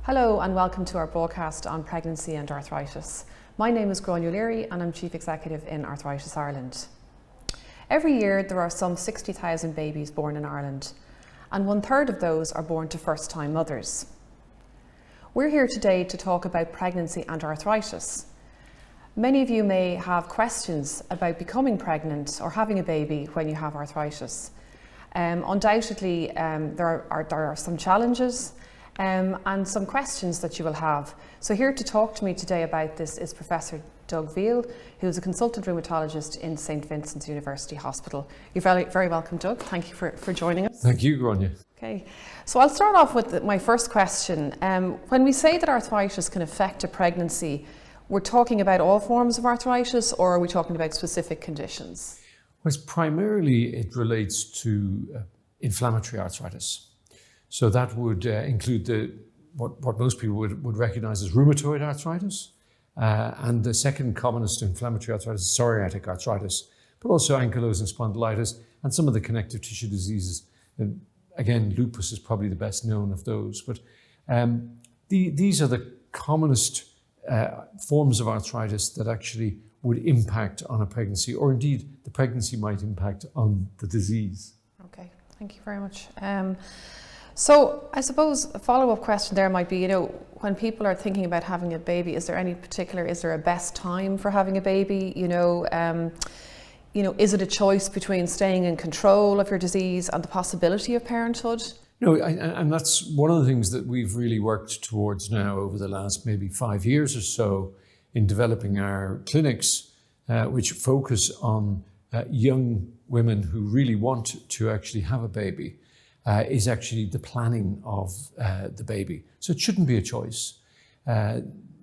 Hello and welcome to our broadcast on pregnancy and arthritis. My name is Grainne and I'm Chief Executive in Arthritis Ireland. Every year there are some 60,000 babies born in Ireland, and 1/3 of those are born to first-time mothers. We're here today to talk about pregnancy and arthritis. Many of you may have questions about becoming pregnant or having a baby when you have arthritis. Undoubtedly there are some challenges and some questions that you will have. So here to talk to me today about this is Professor Doug Veale, who is a consultant rheumatologist in St. Vincents University Hospital. You're very, very welcome, Doug. Thank you for joining us. Thank you, Grainne. Okay, so I'll start off with my first question. When we say that arthritis can affect a pregnancy, we're talking about all forms of arthritis, or are we talking about specific conditions? Well, primarily it relates to inflammatory arthritis. So that would include what most people would recognize as rheumatoid arthritis. And the second commonest inflammatory arthritis is psoriatic arthritis, but also ankylosing spondylitis and some of the connective tissue diseases. And again, lupus is probably the best known of those. But these are the commonest forms of arthritis that actually would impact on a pregnancy, or indeed the pregnancy might impact on the disease. Okay, thank you very much. So I suppose a follow-up question there might be, when people are thinking about having a baby, is there a best time for having a baby? Is it a choice between staying in control of your disease and the possibility of parenthood? No, and that's one of the things that we've really worked towards now over the last maybe 5 years or so in developing our clinics, which focus on young women who really want to actually have a baby. Is actually the planning of the baby. So it shouldn't be a choice.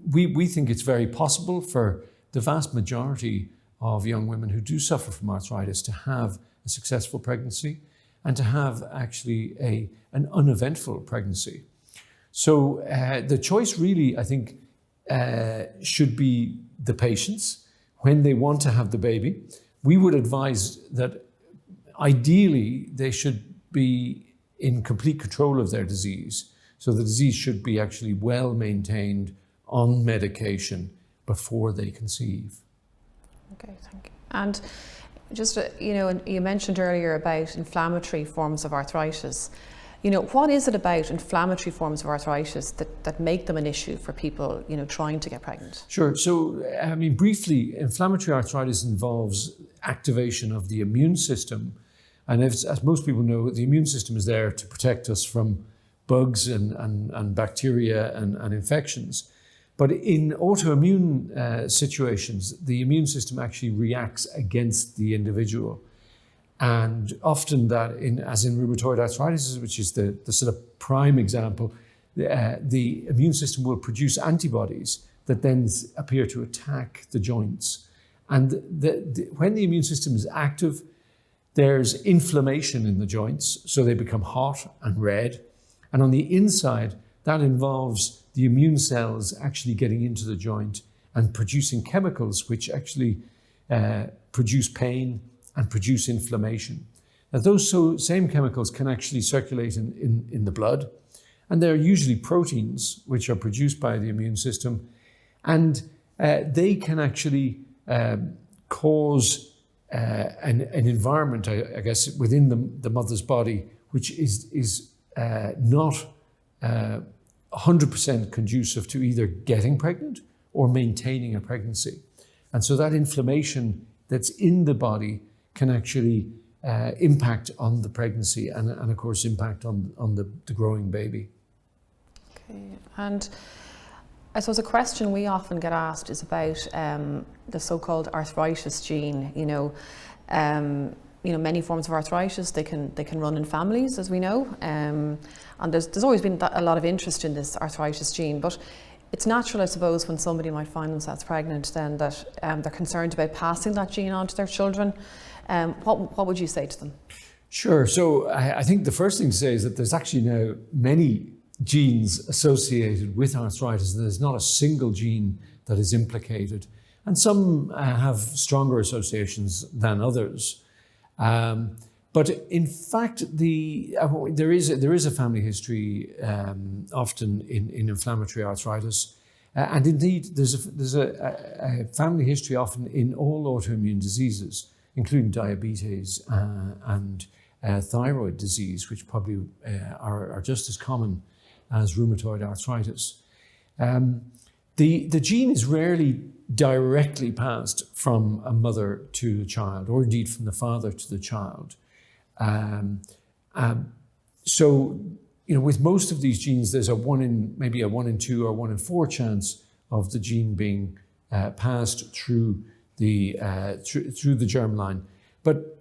We think it's very possible for the vast majority of young women who do suffer from arthritis to have a successful pregnancy and to have actually an uneventful pregnancy. So the choice really, I think, should be the patients when they want to have the baby. We would advise that ideally they should be in complete control of their disease. So the disease should be actually well maintained on medication before they conceive. Okay, thank you. And just, you mentioned earlier about inflammatory forms of arthritis. What is it about inflammatory forms of arthritis that make them an issue for people, trying to get pregnant? Sure. So, briefly, inflammatory arthritis involves activation of the immune system. And as most people know, the immune system is there to protect us from bugs and bacteria and infections. But in autoimmune situations, the immune system actually reacts against the individual. And often that, as in rheumatoid arthritis, which is the sort of prime example, the immune system will produce antibodies that then appear to attack the joints. And when the immune system is active, there's inflammation in the joints, so they become hot and red. And on the inside, that involves the immune cells actually getting into the joint and producing chemicals which actually produce pain and produce inflammation. Now, those same chemicals can actually circulate in the blood, and they're usually proteins which are produced by the immune system, and they can actually cause an environment, I guess, within the mother's body, which is not 100% conducive to either getting pregnant or maintaining a pregnancy. And so that inflammation that's in the body can actually impact on the pregnancy and of course, impact on the growing baby. Okay, and I suppose a question we often get asked is about the so-called arthritis gene. Many forms of arthritis, they can run in families, as we know, and there's always been a lot of interest in this arthritis gene. But it's natural, I suppose, when somebody might find themselves pregnant, then that they're concerned about passing that gene on to their children. What would you say to them? Sure. So I think the first thing to say is that there's actually now many genes associated with arthritis. There's not a single gene that is implicated, and some have stronger associations than others. But in fact, there is a family history often in inflammatory arthritis, and indeed there's a family history often in all autoimmune diseases, including diabetes and thyroid disease, which probably are just as common as rheumatoid arthritis. The gene is rarely directly passed from a mother to the child, or indeed from the father to the child. So, with most of these genes, there's maybe a 1 in 2 or 1 in 4 chance of the gene being passed through the germline. But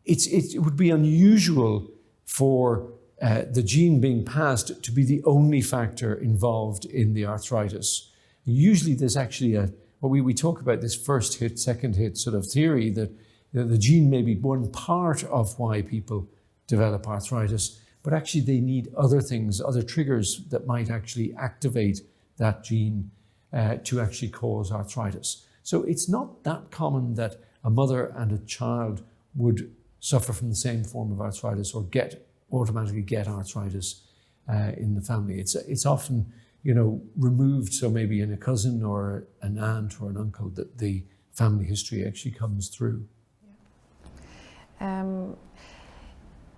it would be unusual for the gene being passed to be the only factor involved in the arthritis. Usually there's actually we talk about this first hit, second hit sort of theory that the gene may be one part of why people develop arthritis, but actually they need other things, other triggers that might actually activate that gene to actually cause arthritis. So it's not that common that a mother and a child would suffer from the same form of arthritis or automatically get arthritis in the family. It's often, removed, so maybe in a cousin or an aunt or an uncle that the family history actually comes through.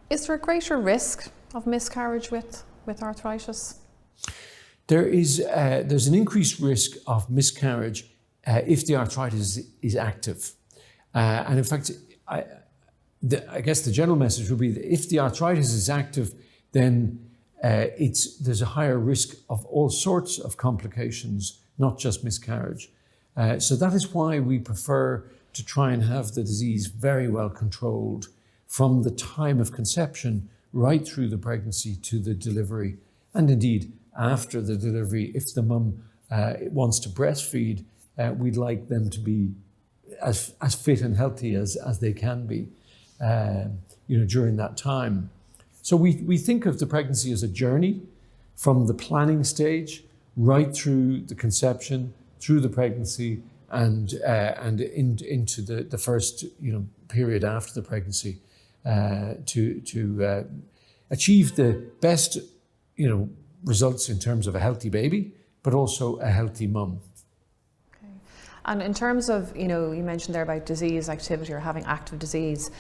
Is there a greater risk of miscarriage with arthritis? There's an increased risk of miscarriage if the arthritis is active. And in fact, I guess the general message would be that if the arthritis is active, then there's a higher risk of all sorts of complications, not just miscarriage. So that is why we prefer to try and have the disease very well controlled from the time of conception right through the pregnancy to the delivery, and indeed after the delivery. If the mum wants to breastfeed, we'd like them to be as fit and healthy as they can be, during that time. So we think of the pregnancy as a journey from the planning stage right through the conception, through the pregnancy, and into the first period after the pregnancy, to achieve the best results in terms of a healthy baby, but also a healthy mum. Okay. And in terms of you mentioned there about disease activity or having active disease,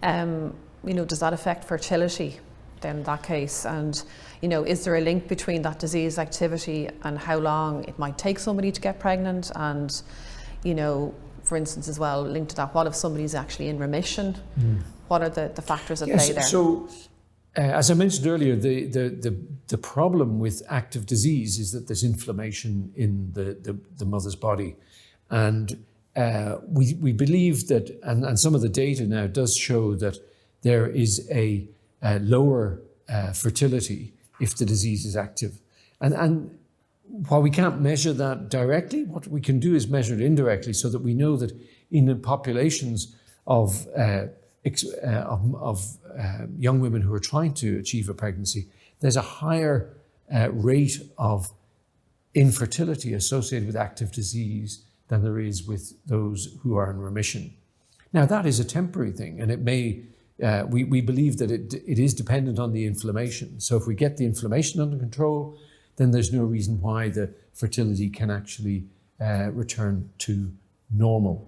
does that affect fertility then in that case? And is there a link between that disease activity and how long it might take somebody to get pregnant? And for instance as well, linked to that, what if somebody's actually in remission? What are the factors at play there? So as I mentioned earlier, the problem with active disease is that there's inflammation in the mother's body. And we believe that, and some of the data now does show that there is a lower fertility if the disease is active. And while we can't measure that directly, what we can do is measure it indirectly so that we know that in the populations of young women who are trying to achieve a pregnancy, there's a higher rate of infertility associated with active disease than there is with those who are in remission. Now, that is a temporary thing, and it may, we believe that it is dependent on the inflammation. So if we get the inflammation under control, then there's no reason why the fertility can actually return to normal.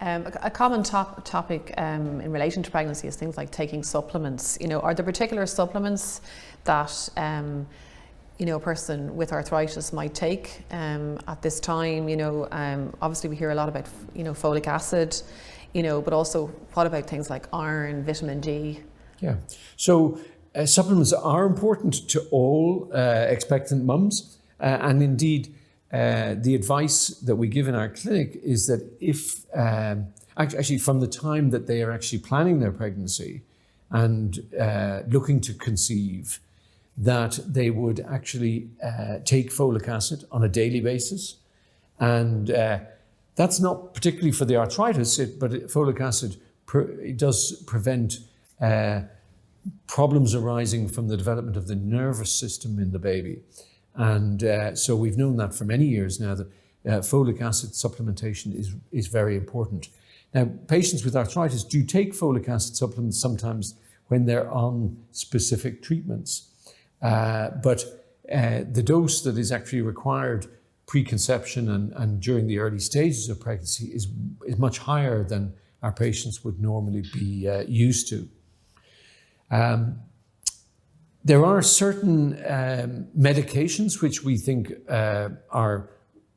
A common topic in relation to pregnancy is things like taking supplements. Are there particular supplements that a person with arthritis might take at this time? Obviously we hear a lot about folic acid, but also what about things like iron, vitamin D? Yeah, so supplements are important to all expectant mums, and indeed the advice that we give in our clinic is that if actually from the time that they are actually planning their pregnancy and looking to conceive, that they would actually take folic acid on a daily basis. And that's not particularly for the arthritis, but folic acid it does prevent problems arising from the development of the nervous system in the baby. And so we've known that for many years now, that folic acid supplementation is very important. Now, patients with arthritis do take folic acid supplements sometimes when they're on specific treatments. But the dose that is actually required preconception and during the early stages of pregnancy is much higher than our patients would normally be used to. There are certain medications which we think are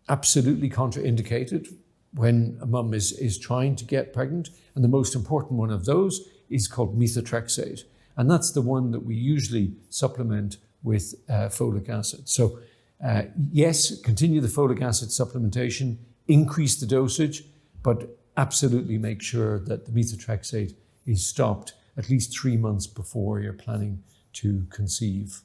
absolutely contraindicated when a mum is trying to get pregnant. And the most important one of those is called methotrexate. And that's the one that we usually supplement with folic acid. So yes, continue the folic acid supplementation, increase the dosage, but absolutely make sure that the methotrexate is stopped at least 3 months before you're planning to conceive.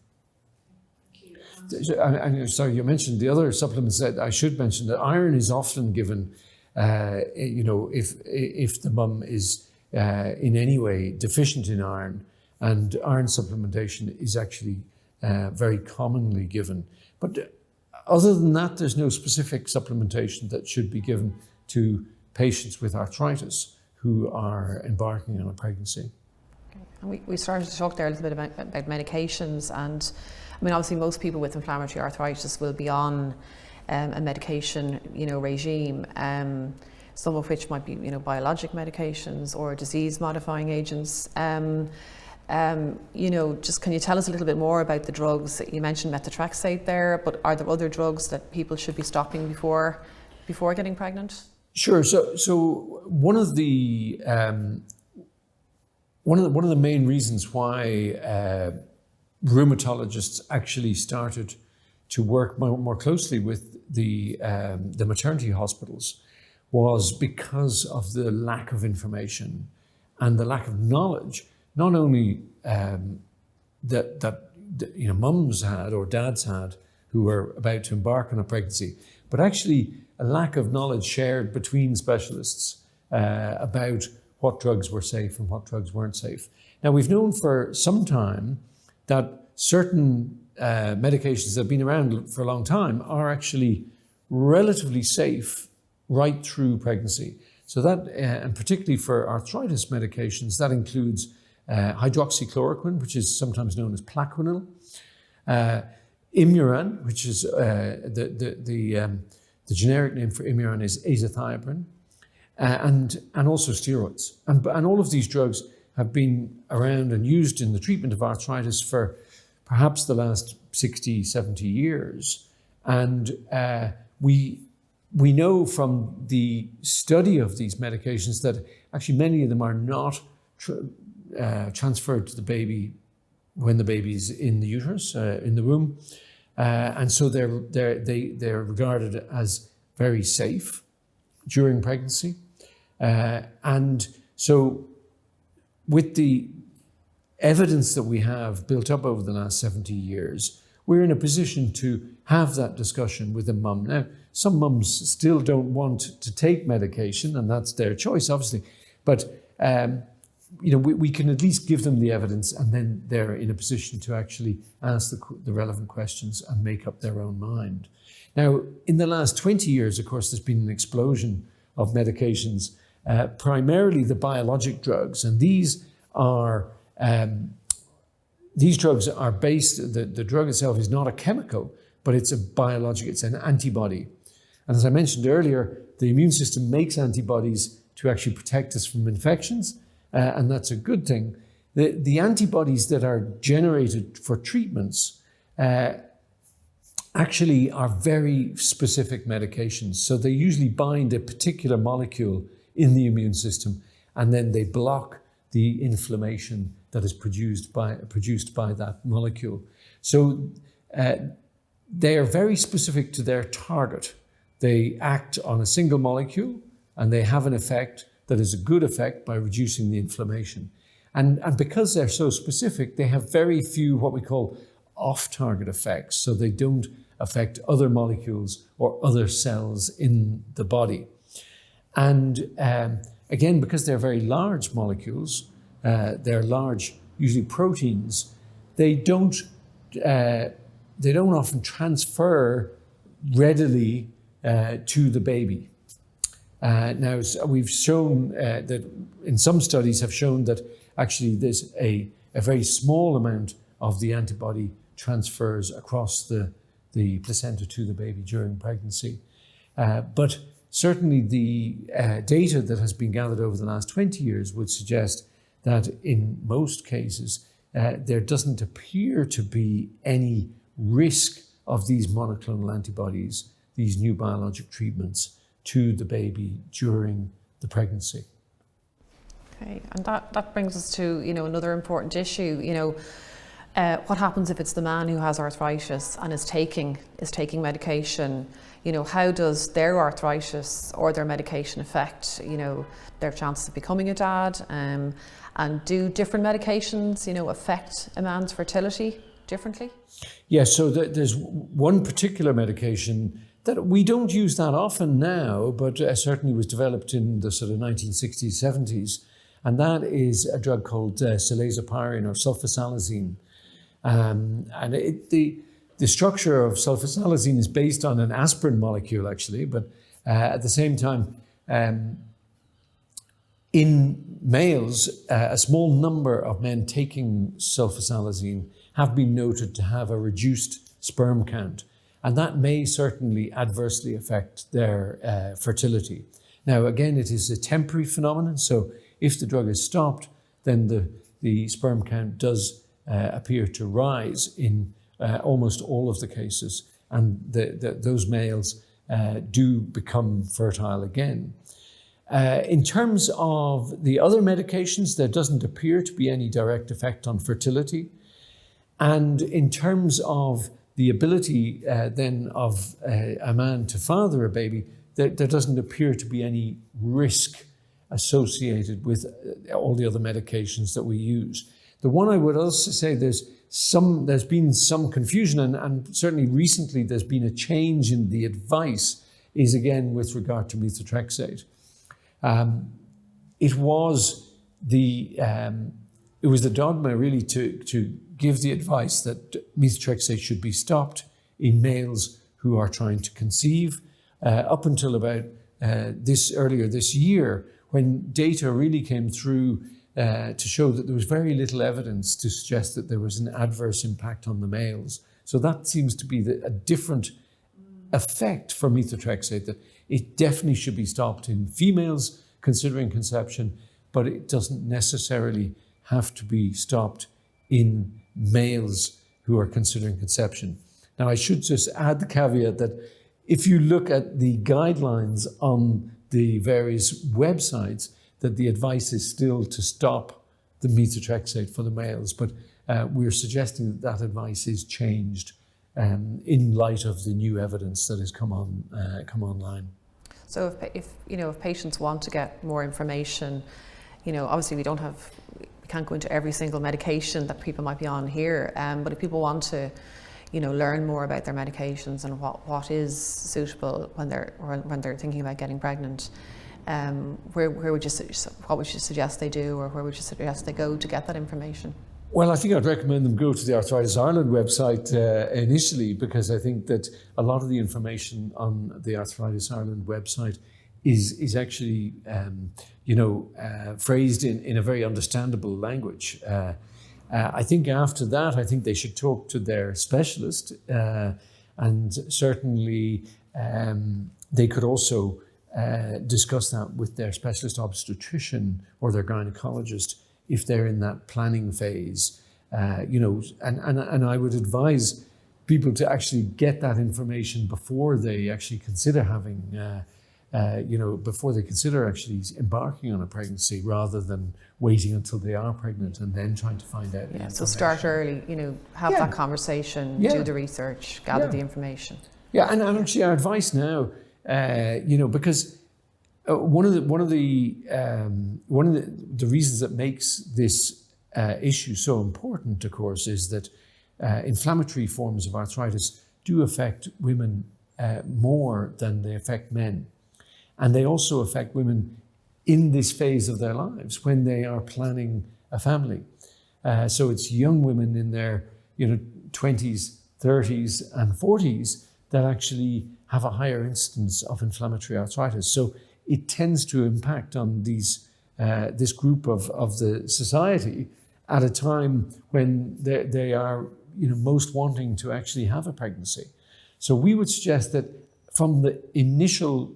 Sorry, you mentioned the other supplements that I should mention. That iron is often given, if the mum is in any way deficient in iron, and iron supplementation is actually very commonly given. But other than that, there's no specific supplementation that should be given to patients with arthritis who are embarking on a pregnancy. And we started to talk there a little bit about medications, and I mean, obviously most people with inflammatory arthritis will be on a medication, regime, some of which might be, biologic medications or disease-modifying agents. Just can you tell us a little bit more about the drugs? You mentioned methotrexate there, but are there other drugs that people should be stopping before getting pregnant? Sure. So one of the main reasons why rheumatologists actually started to work more closely with the maternity hospitals was because of the lack of information and the lack of knowledge, not only that mums had or dads had who were about to embark on a pregnancy, but actually a lack of knowledge shared between specialists about what drugs were safe and what drugs weren't safe. Now, we've known for some time that certain medications that have been around for a long time are actually relatively safe right through pregnancy. So that, and particularly for arthritis medications, that includes hydroxychloroquine, which is sometimes known as Plaquenil, Imuran, which is the generic name for Imuran is azathioprine, and also steroids. And all of these drugs have been around and used in the treatment of arthritis for perhaps the last 60, 70 years. And we know from the study of these medications that actually many of them are not transferred to the baby when the baby's in the uterus, in the womb. And so they're regarded as very safe during pregnancy. And so with the evidence that we have built up over the last 70 years, we're in a position to have that discussion with a mum. Now, some mums still don't want to take medication, and that's their choice, obviously. But we can at least give them the evidence, and then they're in a position to actually ask the relevant questions and make up their own mind. Now, in the last 20 years, of course, there's been an explosion of medications, primarily the biologic drugs, and these drugs are based. The drug itself is not a chemical, but it's a biologic. It's an antibody, and as I mentioned earlier, the immune system makes antibodies to actually protect us from infections. And that's a good thing. The antibodies that are generated for treatments actually are very specific medications. So they usually bind a particular molecule in the immune system, and then they block the inflammation that is produced by that molecule. So they are very specific to their target. They act on a single molecule, and they have an effect that is a good effect by reducing the inflammation. And because they're so specific, they have very few what we call off-target effects, so they don't affect other molecules or other cells in the body. And again, because they're very large molecules, they're large, usually proteins, they don't often transfer readily to the baby. Now, we've shown that in some studies have shown that actually there's a very small amount of the antibody transfers across the placenta to the baby during pregnancy. But certainly the data that has been gathered over the last 20 years would suggest that in most cases, there doesn't appear to be any risk of these monoclonal antibodies, these new biologic treatments, to the baby during the pregnancy. Okay, and that brings us to another important issue. What happens if it's the man who has arthritis and is taking medication? How does their arthritis or their medication affect their chances of becoming a dad? And do different medications affect a man's fertility differently? Yeah, so there's one particular medication that we don't use that often now, but certainly was developed in the sort of 1960s, 70s, and that is a drug called silazapyrin or sulfasalazine. And the structure of sulfasalazine is based on an aspirin molecule, actually, but at the same time, in males, a small number of men taking sulfasalazine have been noted to have a reduced sperm count, and that may certainly adversely affect their fertility. Now, again, it is a temporary phenomenon, so if the drug is stopped, then the sperm count does appear to rise in almost all of the cases, and those males do become fertile again. In terms of the other medications, there doesn't appear to be any direct effect on fertility. And in terms of the ability then of a man to father a baby, there doesn't appear to be any risk associated with all the other medications that we use. The one I would also say there's been some confusion, and certainly recently there's been a change in the advice, is again with regard to methotrexate. It was the dogma really to give the advice that methotrexate should be stopped in males who are trying to conceive up until about earlier this year, when data really came through to show that there was very little evidence to suggest that there was an adverse impact on the males. So that seems to be a different effect for methotrexate, that it definitely should be stopped in females considering conception, but it doesn't necessarily have to be stopped in males who are considering conception. Now, I should just add the caveat that if you look at the guidelines on the various websites, that the advice is still to stop the methotrexate for the males, but we're suggesting that advice is changed in light of the new evidence that has come online. So if patients want to get more information, obviously we can't go into every single medication that people might be on here, but if people want to learn more about their medications and what is suitable when they're thinking about getting pregnant, what would you suggest they do, or where would you suggest they go to get that information? Well, I think I'd recommend them go to the Arthritis Ireland website initially, because I think that a lot of the information on the Arthritis Ireland website is actually phrased in a very understandable language. I think after that, I think they should talk to their specialist, and certainly they could also discuss that with their specialist obstetrician or their gynecologist if they're in that planning phase. And I would advise people to actually get that information before they actually consider having, before they consider actually embarking on a pregnancy, rather than waiting until they are pregnant and then trying to find out. Yeah, so start early, have that conversation, do the research, gather the information. Yeah, and actually our advice now, because one of the reasons that makes this issue so important, of course, is that inflammatory forms of arthritis do affect women more than they affect men. And they also affect women in this phase of their lives when they are planning a family. So it's young women in their 20s, 30s and 40s that actually have a higher instance of inflammatory arthritis. So it tends to impact on this group of the society at a time when they are most wanting to actually have a pregnancy. So we would suggest that from the initial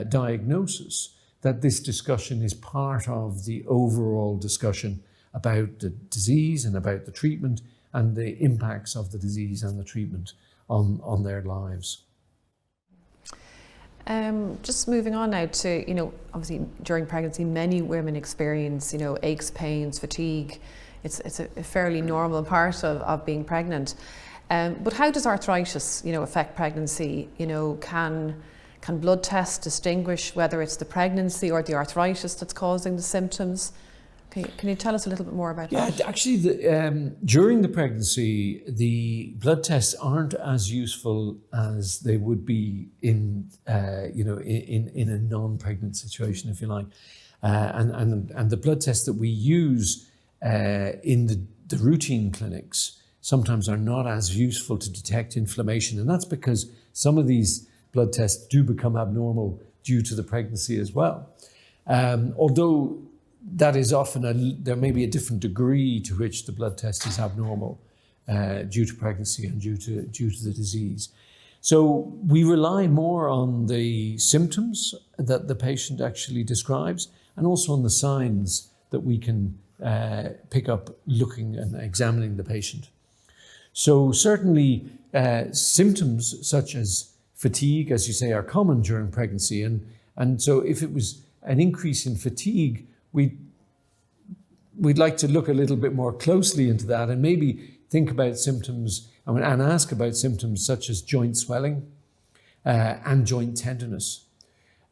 diagnosis, that this discussion is part of the overall discussion about the disease and about the treatment and the impacts of the disease and the treatment on their lives. Just moving on now to, obviously during pregnancy, many women experience, aches, pains, fatigue. It's a fairly normal part of being pregnant. But how does arthritis, affect pregnancy? Can blood tests distinguish whether it's the pregnancy or the arthritis that's causing the symptoms? Can you tell us a little bit more about that? Yeah, actually, during the pregnancy, the blood tests aren't as useful as they would be in a non-pregnant situation, if you like. And the blood tests that we use in the routine clinics sometimes are not as useful to detect inflammation, and that's because some of these blood tests do become abnormal due to the pregnancy as well. Although that is often, there may be a different degree to which the blood test is abnormal due to pregnancy and due to the disease. So we rely more on the symptoms that the patient actually describes and also on the signs that we can pick up looking and examining the patient. So certainly symptoms such as fatigue, as you say, are common during pregnancy. And so if it was an increase in fatigue, we'd like to look a little bit more closely into that and maybe think about symptoms and ask about symptoms such as joint swelling and joint tenderness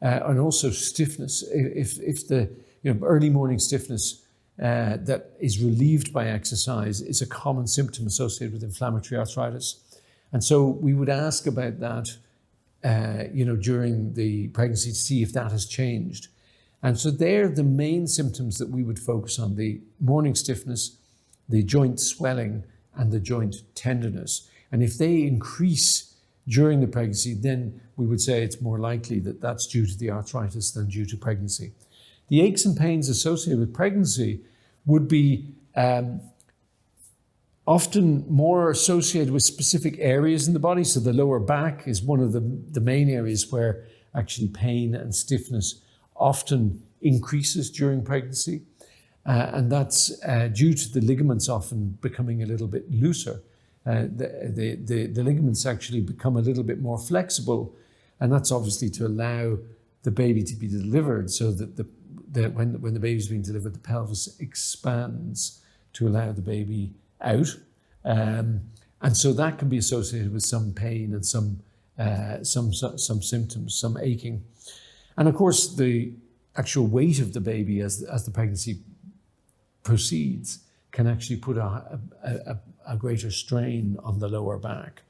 and also stiffness. If the early morning stiffness that is relieved by exercise is a common symptom associated with inflammatory arthritis. And so we would ask about that during the pregnancy to see if that has changed. And so they're the main symptoms that we would focus on: the morning stiffness, the joint swelling, and the joint tenderness. And if they increase during the pregnancy, then we would say it's more likely that that's due to the arthritis than due to pregnancy. The aches and pains associated with pregnancy would be often more associated with specific areas in the body. So the lower back is one of the main areas where actually pain and stiffness often increases during pregnancy. And that's due to the ligaments often becoming a little bit looser. The ligaments actually become a little bit more flexible, and that's obviously to allow the baby to be delivered, so that when the baby's being delivered, the pelvis expands to allow the baby out. And so that can be associated with some pain and some symptoms, some aching. And of course, the actual weight of the baby as the pregnancy proceeds can actually put a greater strain on the lower back.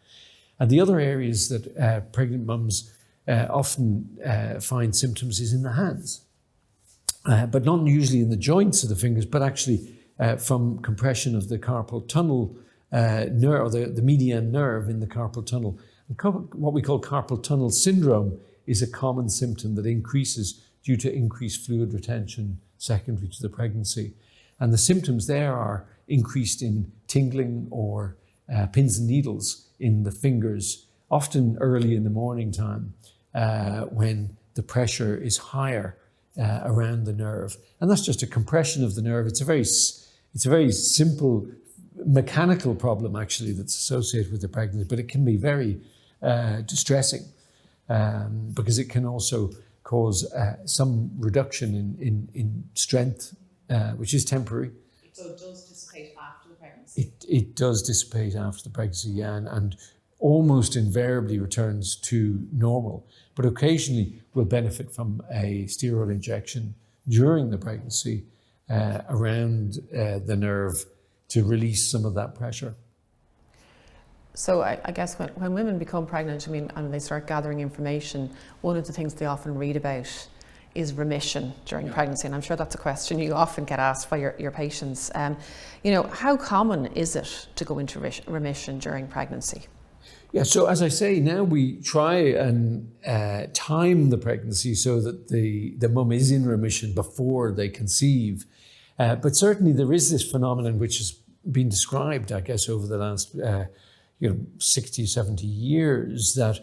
And the other areas that pregnant mums often find symptoms is in the hands, but not usually in the joints of the fingers, but actually from compression of the carpal tunnel nerve, or the median nerve in the carpal tunnel. What we call carpal tunnel syndrome is a common symptom that increases due to increased fluid retention secondary to the pregnancy. And the symptoms there are increased in tingling or pins and needles in the fingers, often early in the morning time when the pressure is higher around the nerve. And that's just a compression of the nerve. It's a very simple mechanical problem actually that's associated with the pregnancy, but it can be very distressing because it can also cause some reduction in strength, which is temporary. So it does dissipate after the pregnancy? It does dissipate after the pregnancy, yeah, and almost invariably returns to normal, but occasionally will benefit from a steroid injection during the pregnancy around the nerve to release some of that pressure. So I guess when women become pregnant, and they start gathering information, one of the things they often read about is remission during pregnancy, and I'm sure that's a question you often get asked by your patients. How common is it to go into remission during pregnancy? Yeah, so as I say, now we try and time the pregnancy so that the mum is in remission before they conceive. But certainly there is this phenomenon which has been described, I guess, over the last 60, 70 years, that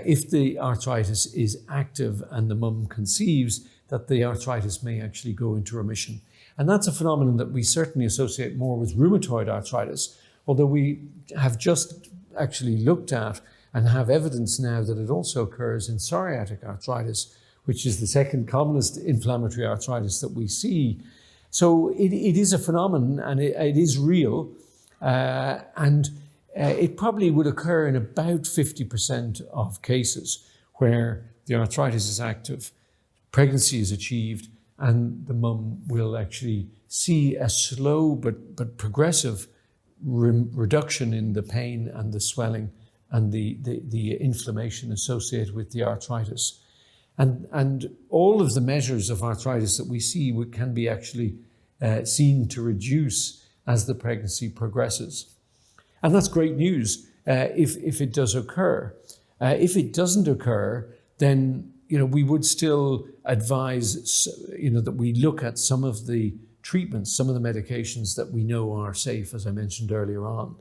if the arthritis is active and the mum conceives, that the arthritis may actually go into remission. And that's a phenomenon that we certainly associate more with rheumatoid arthritis, although we have just actually looked at and have evidence now that it also occurs in psoriatic arthritis, which is the second commonest inflammatory arthritis that we see. So it is a phenomenon, and it is real, and it probably would occur in about 50% of cases where the arthritis is active, pregnancy is achieved, and the mum will actually see a slow but progressive reduction in the pain and the swelling and the inflammation associated with the arthritis. And all of the measures of arthritis that we see can be actually seen to reduce as the pregnancy progresses. And that's great news if it does occur. If it doesn't occur, then we would still advise that we look at some of the treatments, some of the medications that we know are safe, as I mentioned earlier on.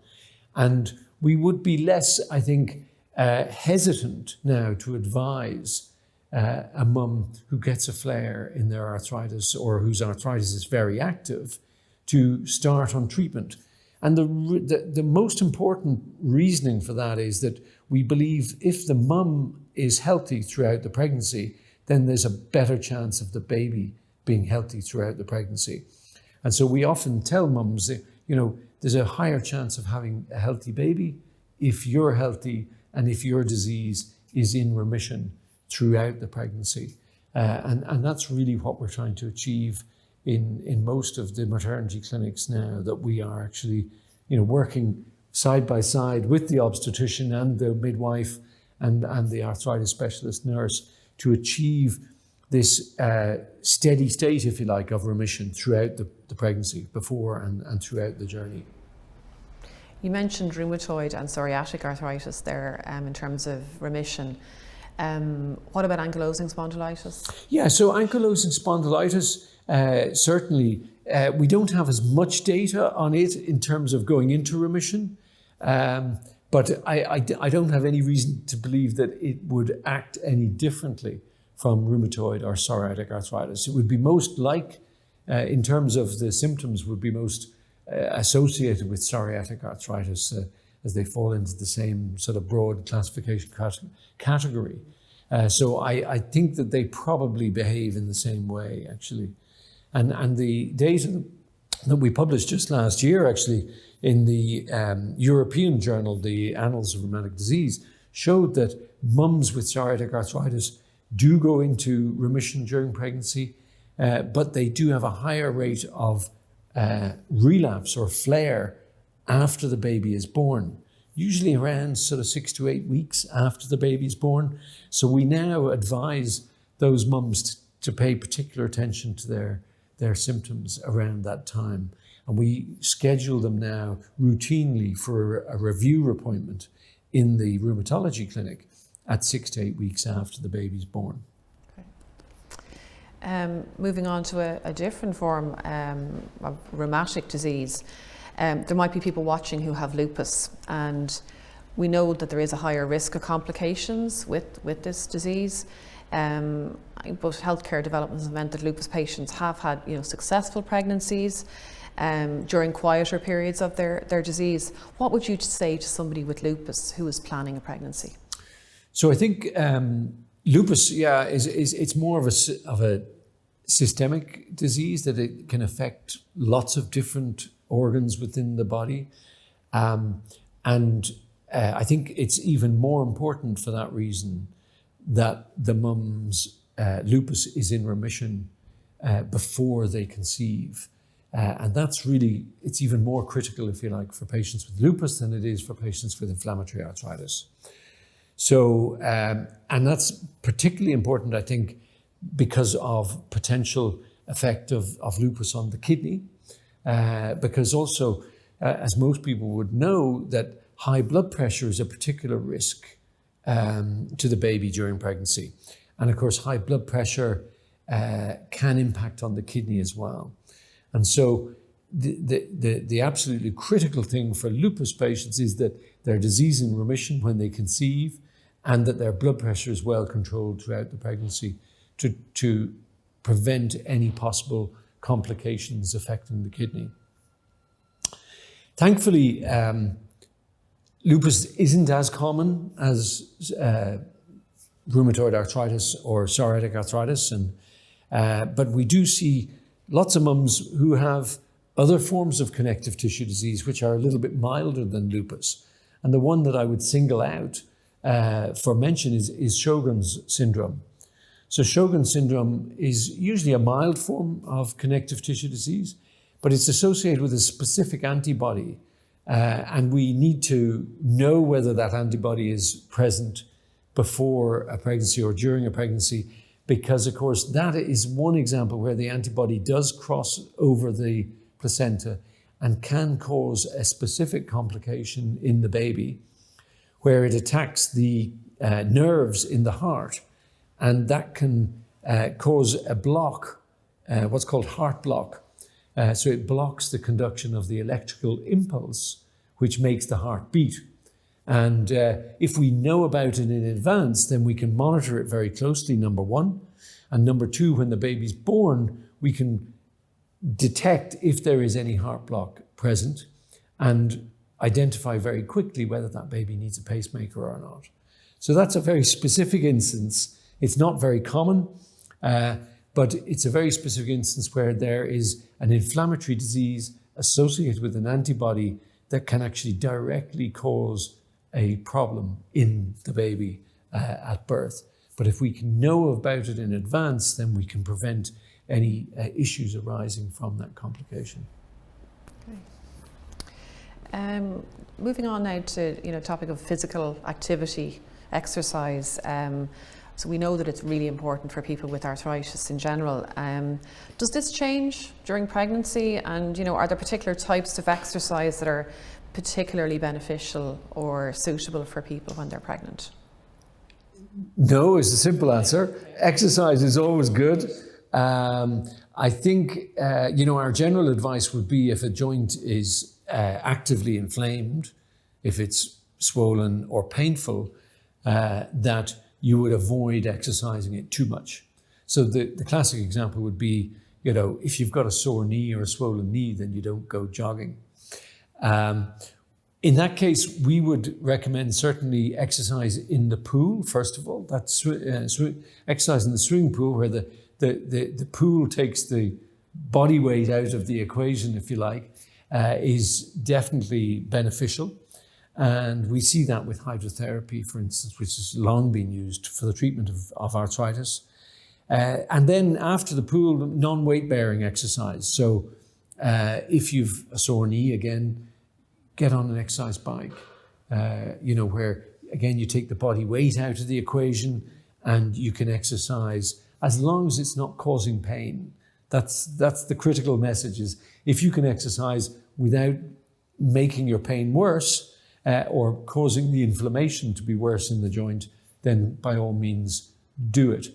And we would be less, I think, hesitant now to advise a mum who gets a flare in their arthritis or whose arthritis is very active to start on treatment. And the most important reasoning for that is that we believe if the mum is healthy throughout the pregnancy, then there's a better chance of the baby being healthy throughout the pregnancy. And so we often tell mums that, there's a higher chance of having a healthy baby if you're healthy and if your disease is in remission throughout the pregnancy. And that's really what we're trying to achieve in most of the maternity clinics now, that we are actually, working side by side with the obstetrician and the midwife and the arthritis specialist nurse to achieve this steady state, if you like, of remission throughout the pregnancy, before and throughout the journey. You mentioned rheumatoid and psoriatic arthritis there in terms of remission. What about ankylosing spondylitis? Yeah, so ankylosing spondylitis, certainly we don't have as much data on it in terms of going into remission, but I don't have any reason to believe that it would act any differently from rheumatoid or psoriatic arthritis. It would be most in terms of the symptoms, would be most associated with psoriatic arthritis, as they fall into the same sort of broad classification category. So I think that they probably behave in the same way, actually. And the data that we published just last year, actually, in the European journal, the Annals of Rheumatic Disease, showed that mums with psoriatic arthritis do go into remission during pregnancy, but they do have a higher rate of relapse or flare after the baby is born, usually around sort of 6 to 8 weeks after the baby is born. So we now advise those mums to pay particular attention to their symptoms around that time. And we schedule them now routinely for a review appointment in the rheumatology clinic at 6 to 8 weeks after the baby's born. Okay. Moving on to a different form of rheumatic disease. There might be people watching who have lupus, and we know that there is a higher risk of complications with this disease. But healthcare developments have meant that lupus patients have had successful pregnancies during quieter periods of their disease. What would you say to somebody with lupus who is planning a pregnancy? So I think lupus, it's more of a systemic disease, that it can affect lots of different organs within the body. And I think it's even more important for that reason that the mum's lupus is in remission before they conceive. And that's really, it's even more critical, if you like, for patients with lupus than it is for patients with inflammatory arthritis. So, and that's particularly important, I think, because of potential effect of lupus on the kidney, because also, as most people would know, that high blood pressure is a particular risk to the baby during pregnancy. And of course, high blood pressure can impact on the kidney as well. And so the absolutely critical thing for lupus patients is that their disease in remission when they conceive, and that their blood pressure is well controlled throughout the pregnancy to prevent any possible complications affecting the kidney. Thankfully, lupus isn't as common as rheumatoid arthritis or psoriatic arthritis, but we do see lots of mums who have other forms of connective tissue disease which are a little bit milder than lupus. And the one that I would single out for mention is Sjogren's syndrome. So Sjogren's syndrome is usually a mild form of connective tissue disease, but it's associated with a specific antibody. And we need to know whether that antibody is present before a pregnancy or during a pregnancy, because of course that is one example where the antibody does cross over the placenta and can cause a specific complication in the baby where it attacks the nerves in the heart, and that can cause a block, what's called heart block. So it blocks the conduction of the electrical impulse, which makes the heart beat. And if we know about it in advance, then we can monitor it very closely, number one. And number two, when the baby's born, we can detect if there is any heart block present and identify very quickly whether that baby needs a pacemaker or not. So that's a very specific instance. It's not very common, but it's a very specific instance where there is an inflammatory disease associated with an antibody that can actually directly cause a problem in the baby at birth. But if we can know about it in advance, then we can prevent any issues arising from that complication. Okay. Moving on now to topic of physical activity, exercise. So we know that it's really important for people with arthritis in general. Does this change during pregnancy? And are there particular types of exercise that are particularly beneficial or suitable for people when they're pregnant? No is the simple answer. Exercise is always good. I think, our general advice would be if a joint is actively inflamed, if it's swollen or painful, that you would avoid exercising it too much. So the classic example would be, if you've got a sore knee or a swollen knee, then you don't go jogging. In that case, we would recommend certainly exercise in the pool, first of all. That's exercise in the swimming pool, where the pool takes the body weight out of the equation, if you like, is definitely beneficial. And we see that with hydrotherapy, for instance, which has long been used for the treatment of arthritis. And then after the pool, non-weight bearing exercise. So if you've a sore knee, again, get on an exercise bike, where, again, you take the body weight out of the equation and you can exercise as long as it's not causing pain. That's the critical message, is if you can exercise without making your pain worse or causing the inflammation to be worse in the joint, then by all means do it.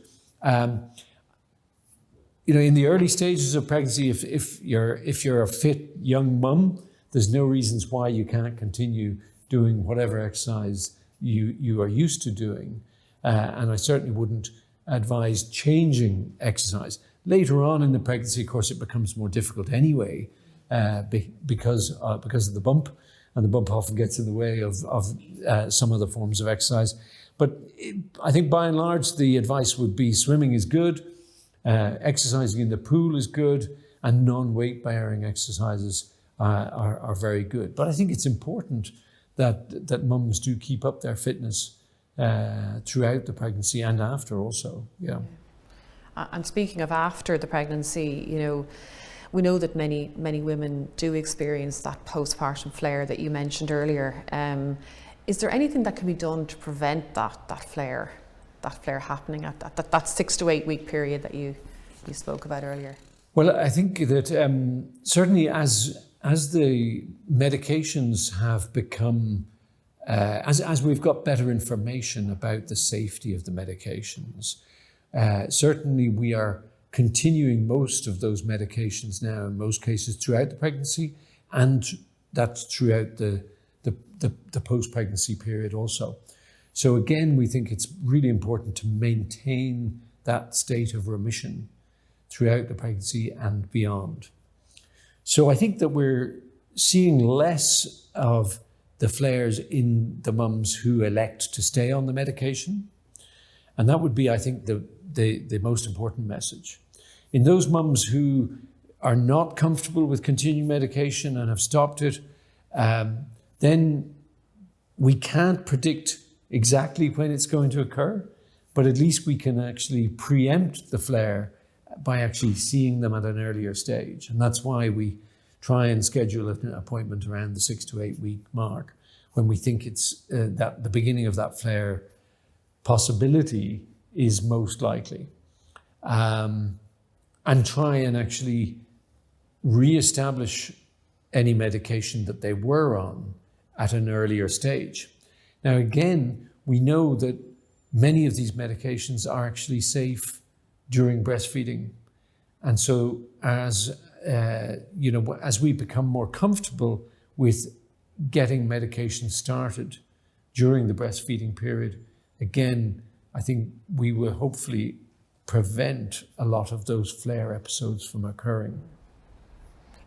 In the early stages of pregnancy, if you're a fit young mum, there's no reasons why you can't continue doing whatever exercise you are used to doing. And I certainly wouldn't advise changing exercise. Later on in the pregnancy, of course, it becomes more difficult anyway because of the bump, and the bump often gets in the way of some other forms of exercise. But I think by and large, the advice would be swimming is good, exercising in the pool is good, and non-weight bearing exercises are very good. But I think it's important that mums do keep up their fitness throughout the pregnancy and after also. Yeah. And speaking of after the pregnancy, we know that many women do experience that postpartum flare that you mentioned earlier. Is there anything that can be done to prevent that flare happening at that 6 to 8 week period that you spoke about earlier? Well, I think that certainly as the medications have become as we've got better information about the safety of the medications, certainly we are continuing most of those medications now, in most cases throughout the pregnancy, and that's throughout the post-pregnancy period also. So again, we think it's really important to maintain that state of remission throughout the pregnancy and beyond. So I think that we're seeing less of the flares in the mums who elect to stay on the medication. And that would be, I think, the most important message. In those mums who are not comfortable with continuing medication and have stopped it, then we can't predict exactly when it's going to occur, but at least we can actually preempt the flare by actually seeing them at an earlier stage. And that's why we try and schedule an appointment around the 6 to 8 week mark, when we think it's that the beginning of that flare possibility is most likely. And try and actually re-establish any medication that they were on at an earlier stage. Now, again, we know that many of these medications are actually safe during breastfeeding. And so as we become more comfortable with getting medication started during the breastfeeding period, again, I think we will hopefully prevent a lot of those flare episodes from occurring.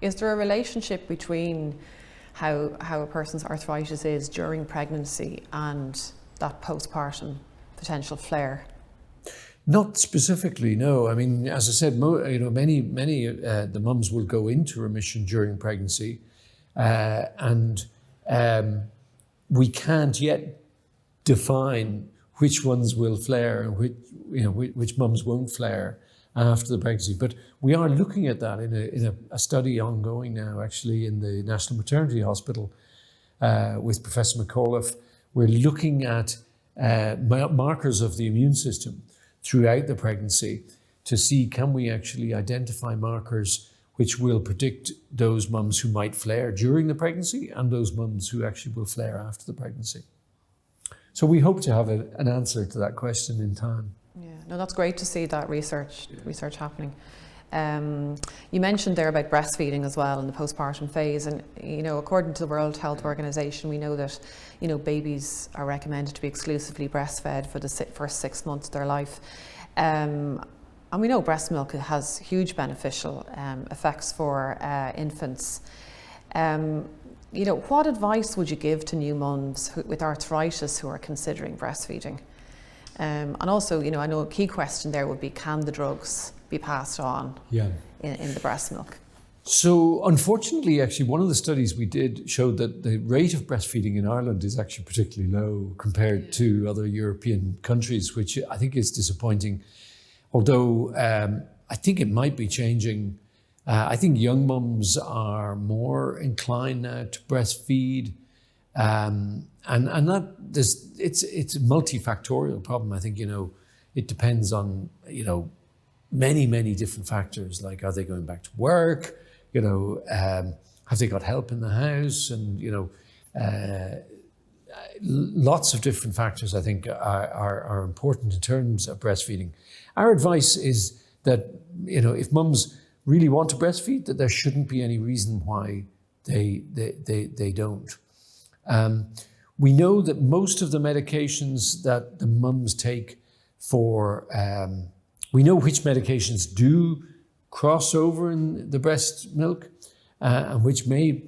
Is there a relationship between how a person's arthritis is during pregnancy and that postpartum potential flare? Not specifically, no. I mean, as I said, many the mums will go into remission during pregnancy, and we can't yet define which ones will flare and which mums won't flare after the pregnancy. But we are looking at that in a study ongoing now, actually, in the National Maternity Hospital with Professor McAuliffe. We're looking at markers of the immune system throughout the pregnancy to see, can we actually identify markers which will predict those mums who might flare during the pregnancy and those mums who actually will flare after the pregnancy. So we hope to have an answer to that question in time. Yeah, no, that's great to see that research happening. You mentioned there about breastfeeding as well in the postpartum phase, and according to the World Health Organization, we know that babies are recommended to be exclusively breastfed for the first 6 months of their life, and we know breast milk has huge beneficial effects for infants. What advice would you give to new mums with arthritis who are considering breastfeeding? And also, I know a key question there would be, can the drugs be passed on in the breast milk? So unfortunately, actually, one of the studies we did showed that the rate of breastfeeding in Ireland is actually particularly low compared to other European countries, which I think is disappointing. Although I think it might be changing. I think young mums are more inclined now to breastfeed. And that it's a multifactorial problem. I think, it depends on, many different factors, like, are they going back to work? Have they got help in the house? And, lots of different factors, I think, are important in terms of breastfeeding. Our advice is that, if mums really want to breastfeed, that there shouldn't be any reason why they don't. We know that most of the medications that the mums take for, we know which medications do cross over in the breast milk and which may,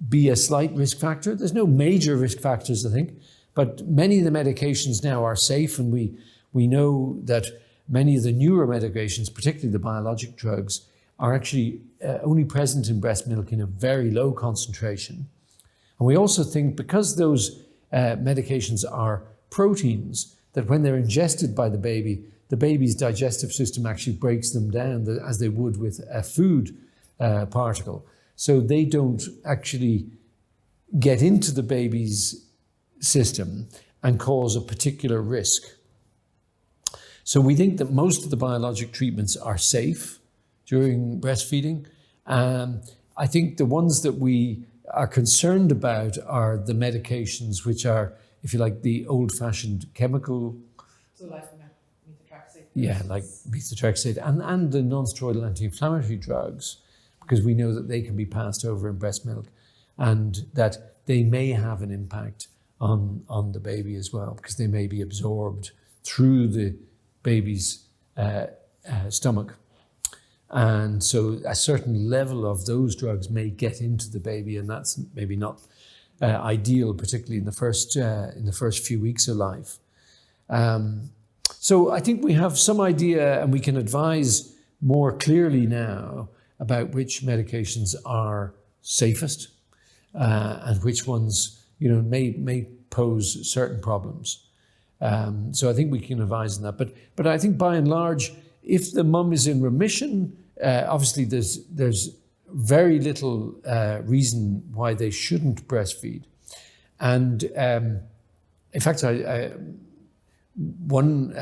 be a slight risk factor. There's no major risk factors, I think, but many of the medications now are safe, and we know that many of the newer medications, particularly the biologic drugs, are actually only present in breast milk in a very low concentration. And we also think, because those medications are proteins, that when they're ingested by the baby's digestive system actually breaks them down as they would with a food particle. So they don't actually get into the baby's system and cause a particular risk. So we think that most of the biologic treatments are safe during breastfeeding. I think the ones that we are concerned about are the medications which are, if you like, the old-fashioned chemical. So like methotrexate. Yeah, like methotrexate and the non-steroidal anti-inflammatory drugs, because we know that they can be passed over in breast milk and that they may have an impact on the baby as well, because they may be absorbed through the baby's stomach. And so a certain level of those drugs may get into the baby, and that's maybe not ideal, particularly in the first few weeks of life. So I think we have some idea, and we can advise more clearly now about which medications are safest and which ones, may pose certain problems. So I think we can advise on that. But I think by and large, if the mum is in remission, obviously there's very little reason why they shouldn't breastfeed. And in fact, one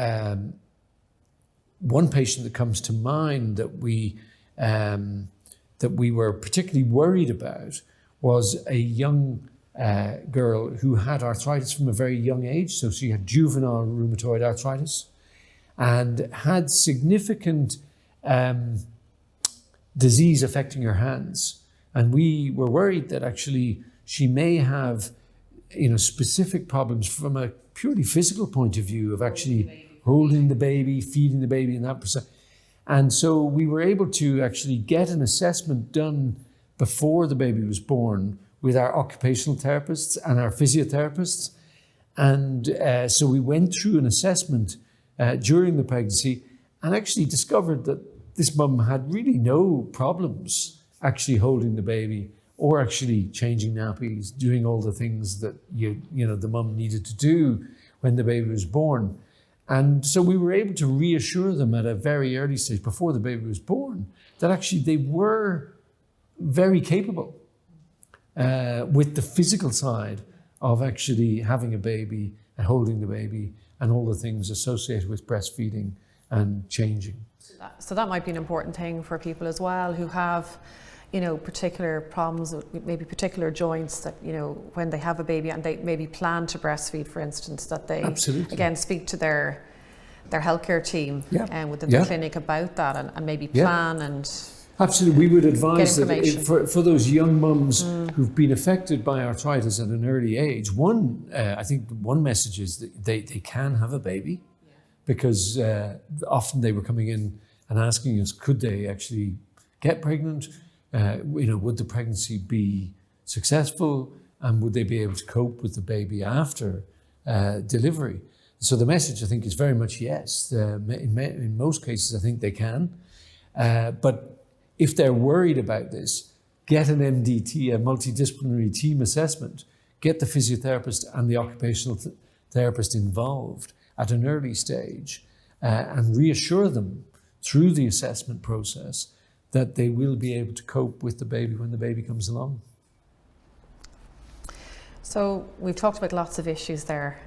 patient that comes to mind that we were particularly worried about was a young girl who had arthritis from a very young age. So she had juvenile rheumatoid arthritis and had significant disease affecting her hands. And we were worried that actually she may have, specific problems from a purely physical point of view of actually holding the baby, feeding the baby, and that percent. And so we were able to actually get an assessment done before the baby was born with our occupational therapists and our physiotherapists. And so we went through an assessment during the pregnancy and actually discovered that this mum had really no problems actually holding the baby or actually changing nappies, doing all the things that the mum needed to do when the baby was born. And so we were able to reassure them at a very early stage, before the baby was born, that actually they were very capable with the physical side of actually having a baby and holding the baby and all the things associated with breastfeeding and changing. So that might be an important thing for people as well who have, particular problems with maybe particular joints that, when they have a baby and they maybe plan to breastfeed, for instance, that they Absolutely. Again speak to their healthcare team within the clinic about that and maybe plan and Absolutely, we would advise that for those young mums who've been affected by arthritis at an early age, I think one message is that they can have a baby, because often they were coming in and asking us, could they actually get pregnant? Would the pregnancy be successful, and would they be able to cope with the baby after delivery? So the message, I think, is very much yes. In most cases, I think they can. But if they're worried about this, get an MDT, a multidisciplinary team assessment, get the physiotherapist and the occupational therapist involved at an early stage and reassure them through the assessment process that they will be able to cope with the baby when the baby comes along. So we've talked about lots of issues there.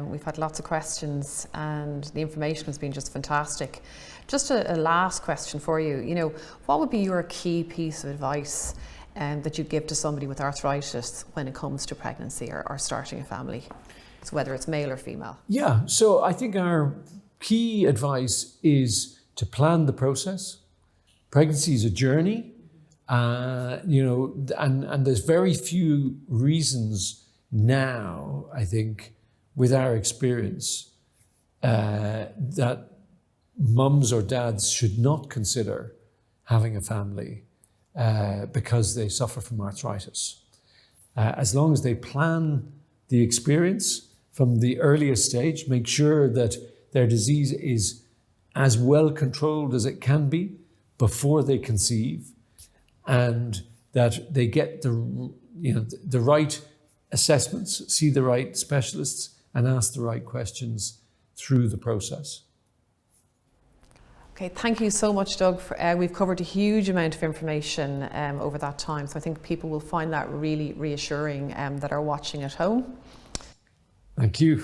We've had lots of questions and the information has been just fantastic. Just a last question for you. What would be your key piece of advice that you'd give to somebody with arthritis when it comes to pregnancy or starting a family? So whether it's male or female. Yeah, so I think our key advice is to plan the process. Pregnancy is a journey. And there's very few reasons now, I think, with our experience, that mums or dads should not consider having a family because they suffer from arthritis. As long as they plan the experience from the earliest stage, make sure that their disease is as well controlled as it can be before they conceive, and that they get the right assessments, see the right specialists, and ask the right questions through the process. Okay, thank you so much, Doug. We've covered a huge amount of information over that time, so I think people will find that really reassuring that are watching at home. Thank you.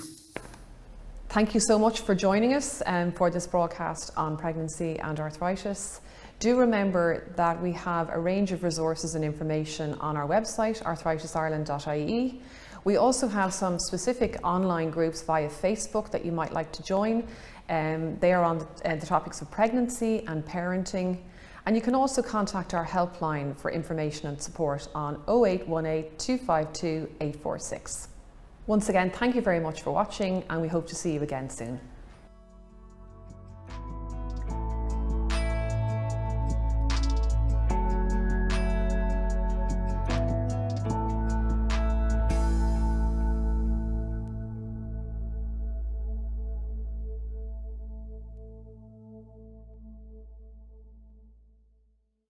Thank you so much for joining us for this broadcast on pregnancy and arthritis. Do remember that we have a range of resources and information on our website, arthritisireland.ie. We also have some specific online groups via Facebook that you might like to join. They are on the topics of pregnancy and parenting. And you can also contact our helpline for information and support on 0818 252 846. Once again, thank you very much for watching, and we hope to see you again soon.